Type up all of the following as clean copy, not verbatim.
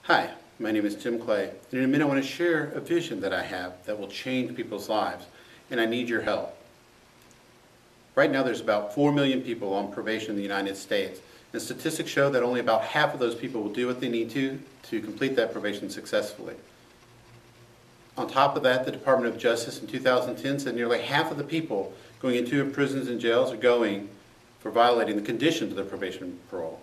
Hi, my name is Tim Clay, and in a minute I want to share a vision that I have that will change people's lives, and I need your help. Right now there's about 4 million people on probation in the United States, and statistics show that only about half of those people will do what they need to complete that probation successfully. On top of that, the Department of Justice in 2010 said nearly half of the people going into prisons and jails are going for violating the conditions of their probation and parole.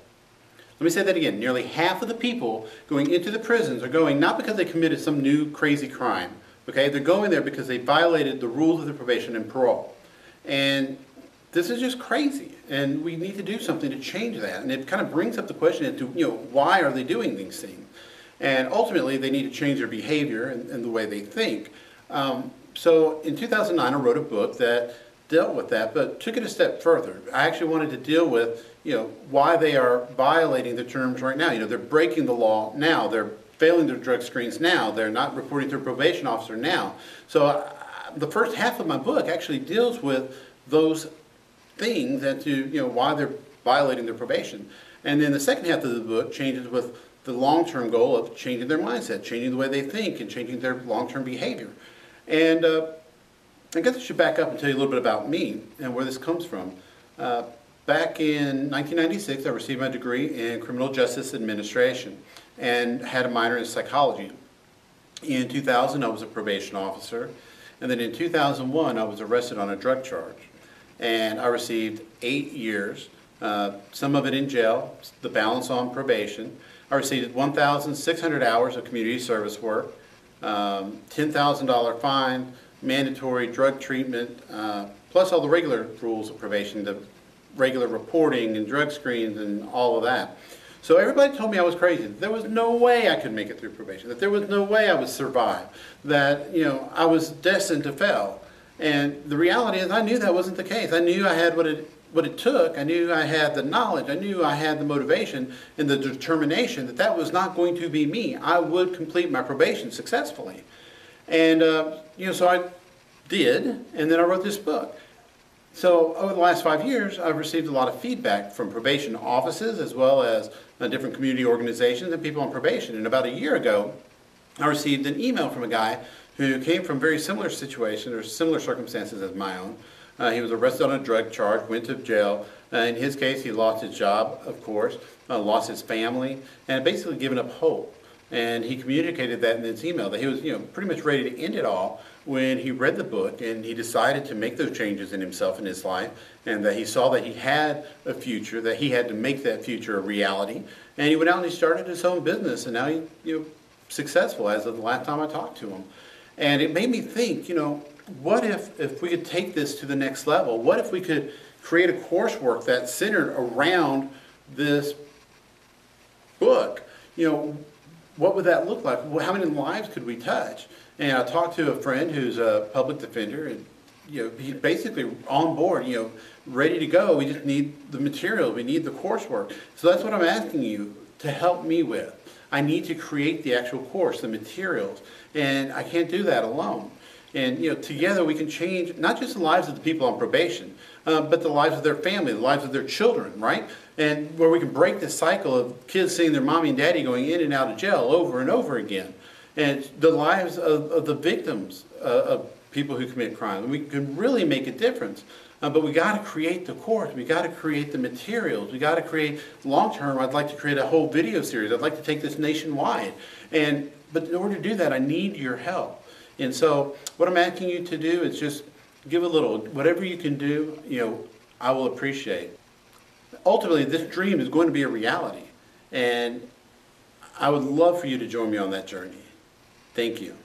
Let me say that again. Nearly half of the people going into the prisons are going not because they committed some new crazy crime. Okay? They're going there because they violated the rules of the probation and parole. And this is just crazy. And we need to do something to change that. And it kind of brings up the question as to, why are they doing these things? And ultimately, they need to change their behavior and the way they think. So in 2009, I wrote a book that dealt with that, but took it a step further. I actually wanted to deal with, why they are violating the terms right now. They're breaking the law now. They're failing their drug screens now. They're not reporting to a probation officer now. So the first half of my book actually deals with those things and to, why they're violating their probation. And then the second half of the book changes with the long-term goal of changing their mindset, changing the way they think, and changing their long-term behavior. And I guess I should back up and tell you a little bit about me and where this comes from. Back in 1996, I received my degree in criminal justice administration and had a minor in psychology. In 2000, I was a probation officer, and then in 2001, I was arrested on a drug charge. And I received 8 years, some of it in jail, the balance on probation. I received 1,600 hours of community service work, $10,000 fine, mandatory drug treatment, plus all the regular rules of probation, the regular reporting and drug screens and all of that. So everybody told me I was crazy, that there was no way I could make it through probation, that there was no way I would survive, that I was destined to fail. And the reality is I knew that wasn't the case. I knew I had what it took. I knew I had the knowledge. I knew I had the motivation and the determination that that was not going to be me. I would complete my probation successfully. And, so I did, and then I wrote this book. So over the last 5 years, I've received a lot of feedback from probation offices as well as different community organizations and people on probation. And about a year ago, I received an email from a guy who came from very similar situations or similar circumstances as my own. He was arrested on a drug charge, went to jail. In his case, he lost his job, of course, lost his family, and basically given up hope. And he communicated that in his email, that he was pretty much ready to end it all when he read the book and he decided to make those changes in himself and his life, and that he saw that he had a future, that he had to make that future a reality. And he went out and he started his own business, and now he's successful as of the last time I talked to him. And it made me think, what if we could take this to the next level? What if we could create a coursework that's centered around this book? What would that look like? How many lives could we touch? And I talked to a friend who's a public defender, and he's basically on board, ready to go. We just need the material. We need the coursework. So that's what I'm asking you to help me with. I need to create the actual course, the materials, and I can't do that alone. And together we can change not just the lives of the people on probation, but the lives of their family, the lives of their children, right? And where we can break this cycle of kids seeing their mommy and daddy going in and out of jail over and over again. And the lives of the victims of people who commit crime. And we can really make a difference. But we got to create the course. We got to create the materials. We got to create long-term. I'd like to create a whole video series. I'd like to take this nationwide. But in order to do that, I need your help. And so what I'm asking you to do is just give a little. Whatever you can do, I will appreciate. Ultimately, this dream is going to be a reality. And I would love for you to join me on that journey. Thank you.